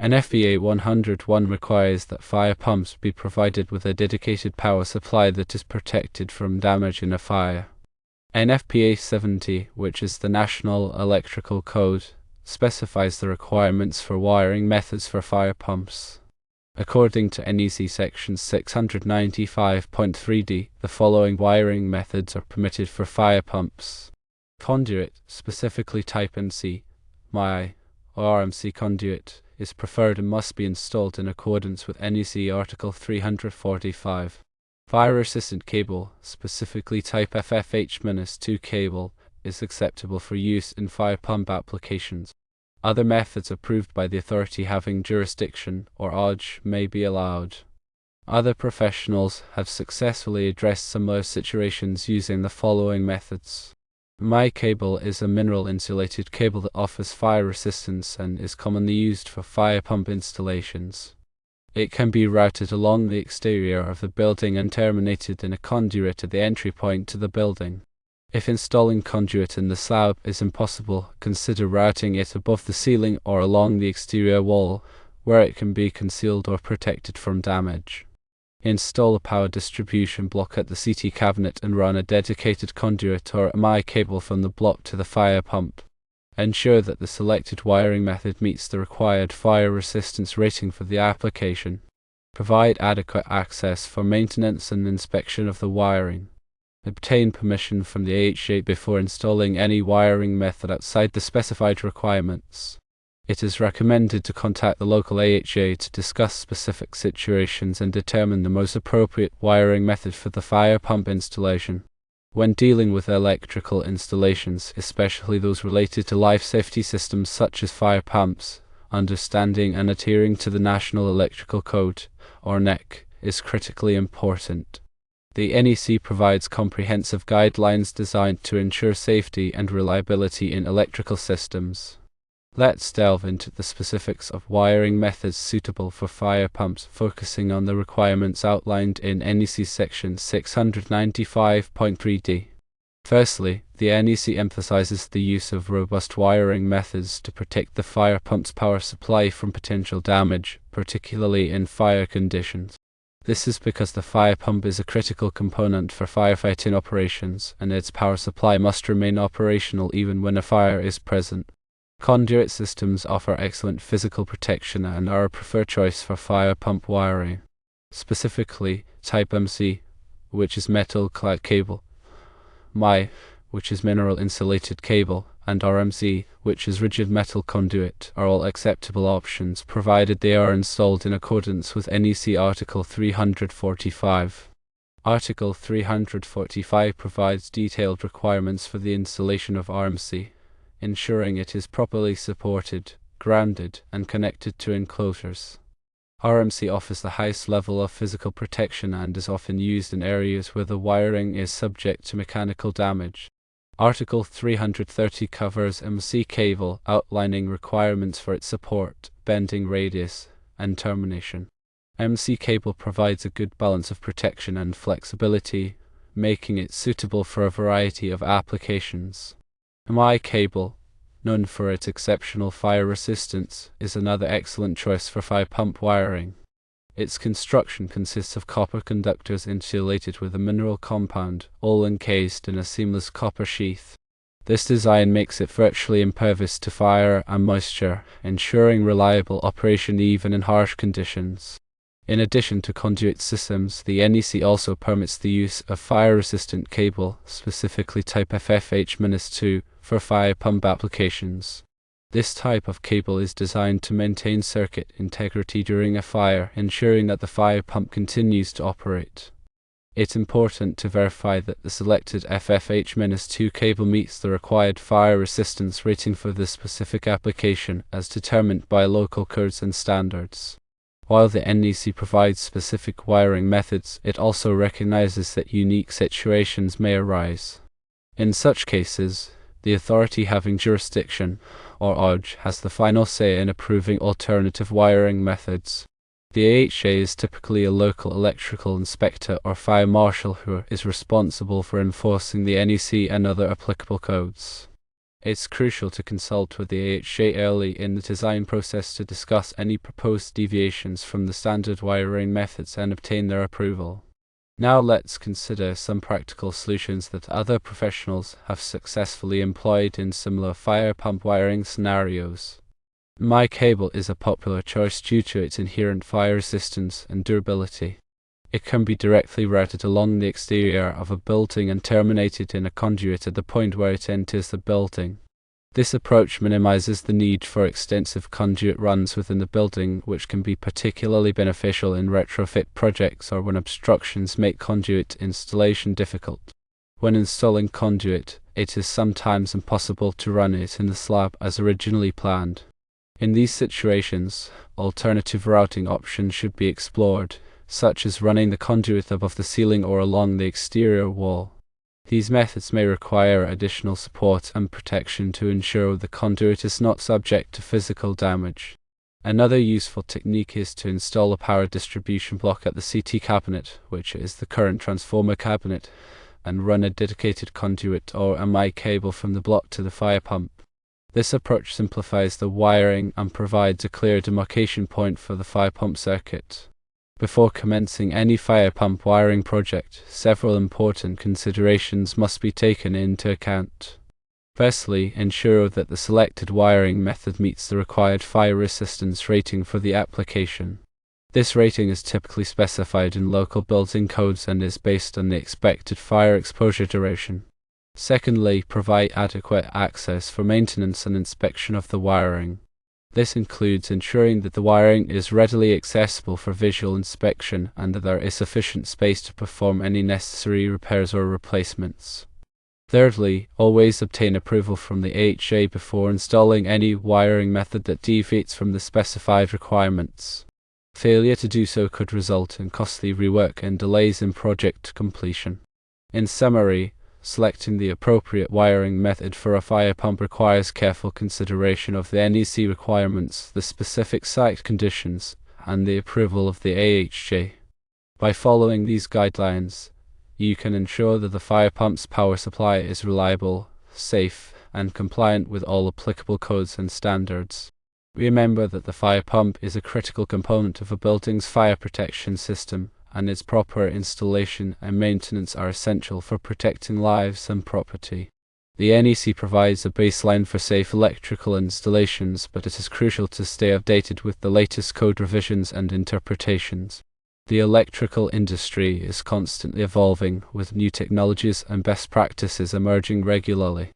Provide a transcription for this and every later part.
NFPA 101 requires that fire pumps be provided with a dedicated power supply that is protected from damage in a fire. NFPA 70, which is the National Electrical Code, specifies the requirements for wiring methods for fire pumps. According to NEC Section 695.3d, the following wiring methods are permitted for fire pumps. Conduit, specifically type NC, MI, or RMC conduit, is preferred and must be installed in accordance with NEC Article 345. Fire-resistant cable, specifically type FFH-2 cable, is acceptable for use in fire pump applications. Other methods approved by the authority having jurisdiction, or OJ, may be allowed. Other professionals have successfully addressed similar situations using the following methods. MI cable is a mineral-insulated cable that offers fire resistance and is commonly used for fire pump installations. It can be routed along the exterior of the building and terminated in a conduit at the entry point to the building. If installing conduit in the slab is impossible, consider routing it above the ceiling or along the exterior wall, where it can be concealed or protected from damage. Install a power distribution block at the CT cabinet and run a dedicated conduit or MI cable from the block to the fire pump. Ensure that the selected wiring method meets the required fire resistance rating for the application. Provide adequate access for maintenance and inspection of the wiring. Obtain permission from the AHJ before installing any wiring method outside the specified requirements. It is recommended to contact the local AHJ to discuss specific situations and determine the most appropriate wiring method for the fire pump installation. When dealing with electrical installations, especially those related to life safety systems such as fire pumps, understanding and adhering to the National Electrical Code, or NEC, is critically important. The NEC provides comprehensive guidelines designed to ensure safety and reliability in electrical systems. Let's delve into the specifics of wiring methods suitable for fire pumps, focusing on the requirements outlined in NEC Section 695.3d. Firstly, the NEC emphasizes the use of robust wiring methods to protect the fire pump's power supply from potential damage, particularly in fire conditions. This is because the fire pump is a critical component for firefighting operations, and its power supply must remain operational even when a fire is present. Conduit systems offer excellent physical protection and are a preferred choice for fire pump wiring. Specifically, type MC, which is metal-clad cable, MI, which is mineral-insulated cable, and RMC, which is rigid metal conduit, are all acceptable options provided they are installed in accordance with NEC Article 345. Article 345 provides detailed requirements for the installation of RMC, ensuring it is properly supported, grounded, and connected to enclosures. RMC offers the highest level of physical protection and is often used in areas where the wiring is subject to mechanical damage. Article 330 covers MC cable, outlining requirements for its support, bending radius, and termination. MC cable provides a good balance of protection and flexibility, making it suitable for a variety of applications. MI cable, known for its exceptional fire resistance, is another excellent choice for fire pump wiring. Its construction consists of copper conductors insulated with a mineral compound, all encased in a seamless copper sheath. This design makes it virtually impervious to fire and moisture, ensuring reliable operation even in harsh conditions. In addition to conduit systems, the NEC also permits the use of fire-resistant cable, specifically type FFH-2, for fire pump applications. This type of cable is designed to maintain circuit integrity during a fire, ensuring that the fire pump continues to operate. It's important to verify that the selected FFH-2 cable meets the required fire resistance rating for the specific application, as determined by local codes and standards. While the NEC provides specific wiring methods, it also recognizes that unique situations may arise. In such cases, the authority having jurisdiction, or OJ, has the final say in approving alternative wiring methods. The AHJ is typically a local electrical inspector or fire marshal who is responsible for enforcing the NEC and other applicable codes. It's crucial to consult with the AHJ early in the design process to discuss any proposed deviations from the standard wiring methods and obtain their approval. Now let's consider some practical solutions that other professionals have successfully employed in similar fire pump wiring scenarios. NEC cable is a popular choice due to its inherent fire resistance and durability. It can be directly routed along the exterior of a building and terminated in a conduit at the point where it enters the building. This approach minimizes the need for extensive conduit runs within the building, which can be particularly beneficial in retrofit projects or when obstructions make conduit installation difficult. When installing conduit, it is sometimes impossible to run it in the slab as originally planned. In these situations, alternative routing options should be explored, such as running the conduit above the ceiling or along the exterior wall. These methods may require additional support and protection to ensure the conduit is not subject to physical damage. Another useful technique is to install a power distribution block at the CT cabinet, which is the current transformer cabinet, and run a dedicated conduit or a NEC cable from the block to the fire pump. This approach simplifies the wiring and provides a clear demarcation point for the fire pump circuit. Before commencing any fire pump wiring project, several important considerations must be taken into account. Firstly, ensure that the selected wiring method meets the required fire resistance rating for the application. This rating is typically specified in local building codes and is based on the expected fire exposure duration. Secondly, provide adequate access for maintenance and inspection of the wiring. This includes ensuring that the wiring is readily accessible for visual inspection and that there is sufficient space to perform any necessary repairs or replacements. Thirdly, always obtain approval from the AHJ before installing any wiring method that deviates from the specified requirements. Failure to do so could result in costly rework and delays in project completion. In summary, selecting the appropriate wiring method for a fire pump requires careful consideration of the NEC requirements, the specific site conditions, and the approval of the AHJ. By following these guidelines, you can ensure that the fire pump's power supply is reliable, safe, and compliant with all applicable codes and standards. Remember that the fire pump is a critical component of a building's fire protection system, and its proper installation and maintenance are essential for protecting lives and property. The NEC provides a baseline for safe electrical installations, but it is crucial to stay updated with the latest code revisions and interpretations. The electrical industry is constantly evolving, with new technologies and best practices emerging regularly.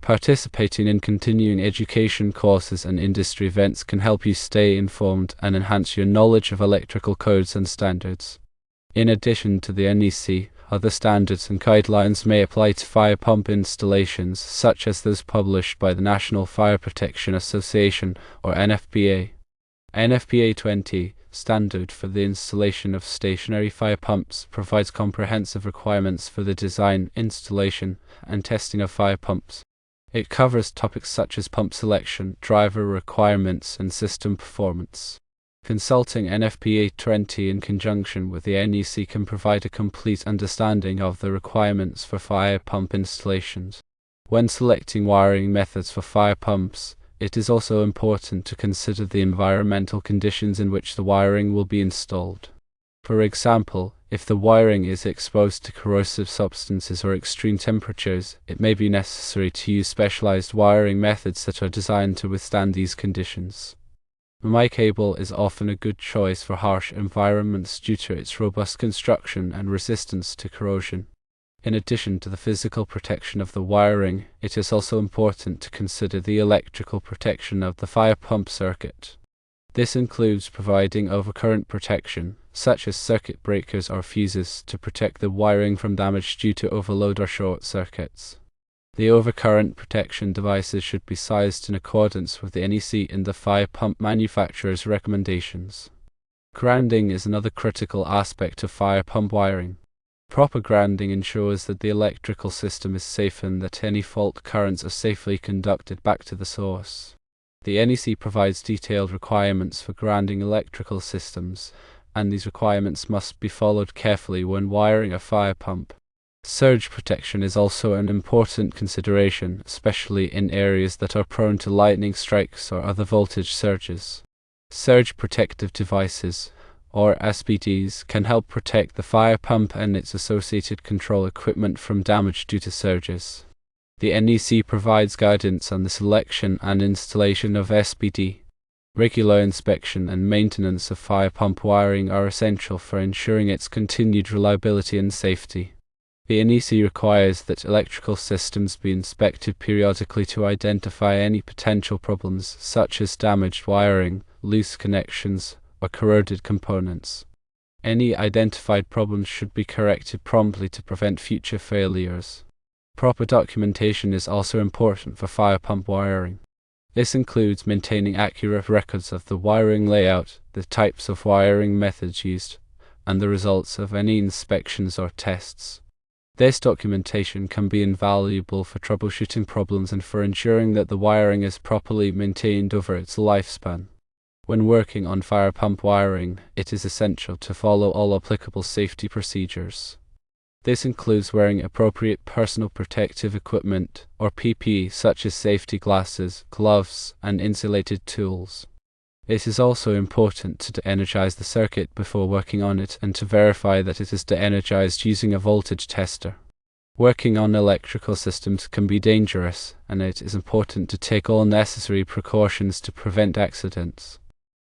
Participating in continuing education courses and industry events can help you stay informed and enhance your knowledge of electrical codes and standards. In addition to the NEC, other standards and guidelines may apply to fire pump installations, such as those published by the National Fire Protection Association, or NFPA. NFPA 20, Standard for the Installation of Stationary Fire Pumps, provides comprehensive requirements for the design, installation, and testing of fire pumps. It covers topics such as pump selection, driver requirements, and system performance. Consulting NFPA 20 in conjunction with the NEC can provide a complete understanding of the requirements for fire pump installations. When selecting wiring methods for fire pumps, it is also important to consider the environmental conditions in which the wiring will be installed. For example, if the wiring is exposed to corrosive substances or extreme temperatures, it may be necessary to use specialized wiring methods that are designed to withstand these conditions. NEC cable is often a good choice for harsh environments due to its robust construction and resistance to corrosion. In addition to the physical protection of the wiring, it is also important to consider the electrical protection of the fire pump circuit. This includes providing overcurrent protection, such as circuit breakers or fuses, to protect the wiring from damage due to overload or short circuits. The overcurrent protection devices should be sized in accordance with the NEC and the fire pump manufacturer's recommendations. Grounding is another critical aspect of fire pump wiring. Proper grounding ensures that the electrical system is safe and that any fault currents are safely conducted back to the source. The NEC provides detailed requirements for grounding electrical systems, and these requirements must be followed carefully when wiring a fire pump. Surge protection is also an important consideration, especially in areas that are prone to lightning strikes or other voltage surges. Surge protective devices, or SPDs, can help protect the fire pump and its associated control equipment from damage due to surges. The NEC provides guidance on the selection and installation of SPD. Regular inspection and maintenance of fire pump wiring are essential for ensuring its continued reliability and safety. The NEC requires that electrical systems be inspected periodically to identify any potential problems, such as damaged wiring, loose connections, or corroded components. Any identified problems should be corrected promptly to prevent future failures. Proper documentation is also important for fire pump wiring. This includes maintaining accurate records of the wiring layout, the types of wiring methods used, and the results of any inspections or tests. This documentation can be invaluable for troubleshooting problems and for ensuring that the wiring is properly maintained over its lifespan. When working on fire pump wiring, it is essential to follow all applicable safety procedures. This includes wearing appropriate personal protective equipment, or PPE, such as safety glasses, gloves, and insulated tools. It is also important to de-energize the circuit before working on it and to verify that it is de-energized using a voltage tester. Working on electrical systems can be dangerous, and it is important to take all necessary precautions to prevent accidents.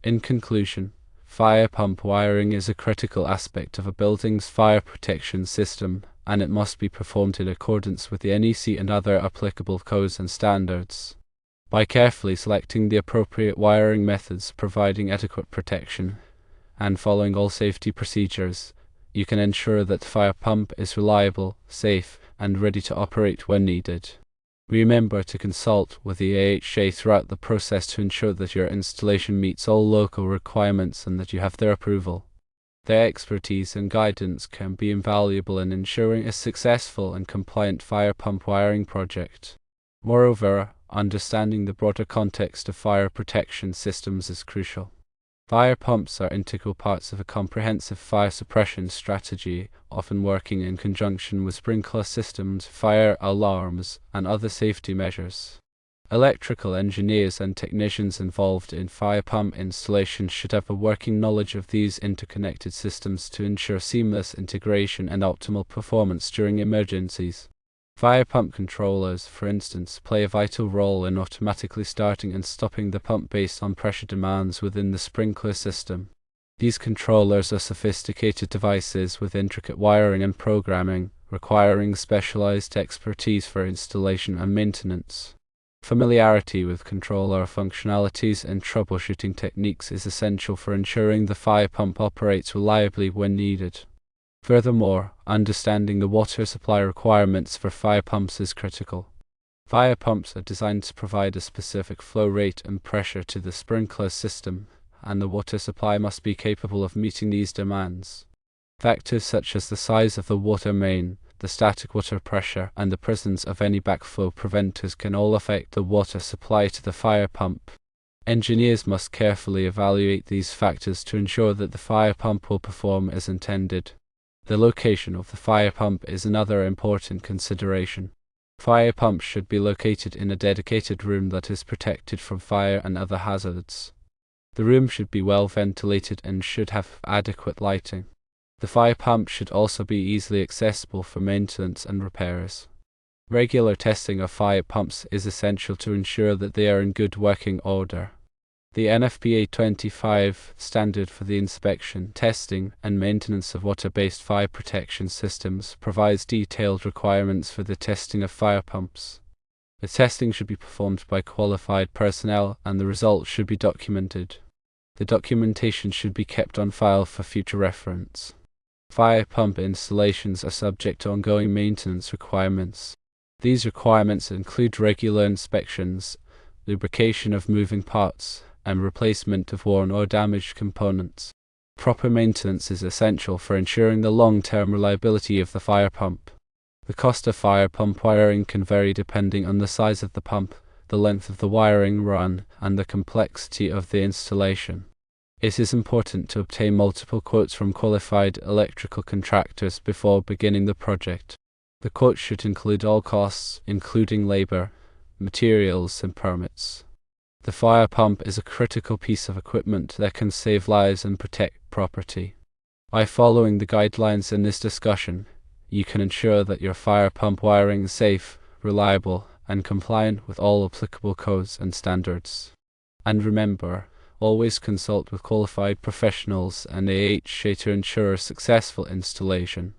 In conclusion, fire pump wiring is a critical aspect of a building's fire protection system, and it must be performed in accordance with the NEC and other applicable codes and standards. By carefully selecting the appropriate wiring methods, providing adequate protection, and following all safety procedures, you can ensure that the fire pump is reliable, safe, and ready to operate when needed. Remember to consult with the AHA throughout the process to ensure that your installation meets all local requirements and that you have their approval. Their expertise and guidance can be invaluable in ensuring a successful and compliant fire pump wiring project. Moreover, understanding the broader context of fire protection systems is crucial. Fire pumps are integral parts of a comprehensive fire suppression strategy, often working in conjunction with sprinkler systems, fire alarms, and other safety measures. Electrical engineers and technicians involved in fire pump installation should have a working knowledge of these interconnected systems to ensure seamless integration and optimal performance during emergencies. Fire pump controllers, for instance, play a vital role in automatically starting and stopping the pump based on pressure demands within the sprinkler system. These controllers are sophisticated devices with intricate wiring and programming, requiring specialized expertise for installation and maintenance. Familiarity with controller functionalities and troubleshooting techniques is essential for ensuring the fire pump operates reliably when needed. Furthermore, understanding the water supply requirements for fire pumps is critical. Fire pumps are designed to provide a specific flow rate and pressure to the sprinkler system, and the water supply must be capable of meeting these demands. Factors such as the size of the water main, the static water pressure, and the presence of any backflow preventers can all affect the water supply to the fire pump. Engineers must carefully evaluate these factors to ensure that the fire pump will perform as intended. The location of the fire pump is another important consideration. Fire pumps should be located in a dedicated room that is protected from fire and other hazards. The room should be well ventilated and should have adequate lighting. The fire pump should also be easily accessible for maintenance and repairs. Regular testing of fire pumps is essential to ensure that they are in good working order. The NFPA 25 standard for the inspection, testing, and maintenance of water-based fire protection systems provides detailed requirements for the testing of fire pumps. The testing should be performed by qualified personnel and the results should be documented. The documentation should be kept on file for future reference. Fire pump installations are subject to ongoing maintenance requirements. These requirements include regular inspections, lubrication of moving parts, and replacement of worn or damaged components. Proper maintenance is essential for ensuring the long-term reliability of the fire pump. The cost of fire pump wiring can vary depending on the size of the pump, the length of the wiring run, and the complexity of the installation. It is important to obtain multiple quotes from qualified electrical contractors before beginning the project. The quote should include all costs, including labor, materials, and permits. The fire pump is a critical piece of equipment that can save lives and protect property. By following the guidelines in this discussion, you can ensure that your fire pump wiring is safe, reliable, and compliant with all applicable codes and standards. And remember, always consult with qualified professionals and AHA to ensure a successful installation.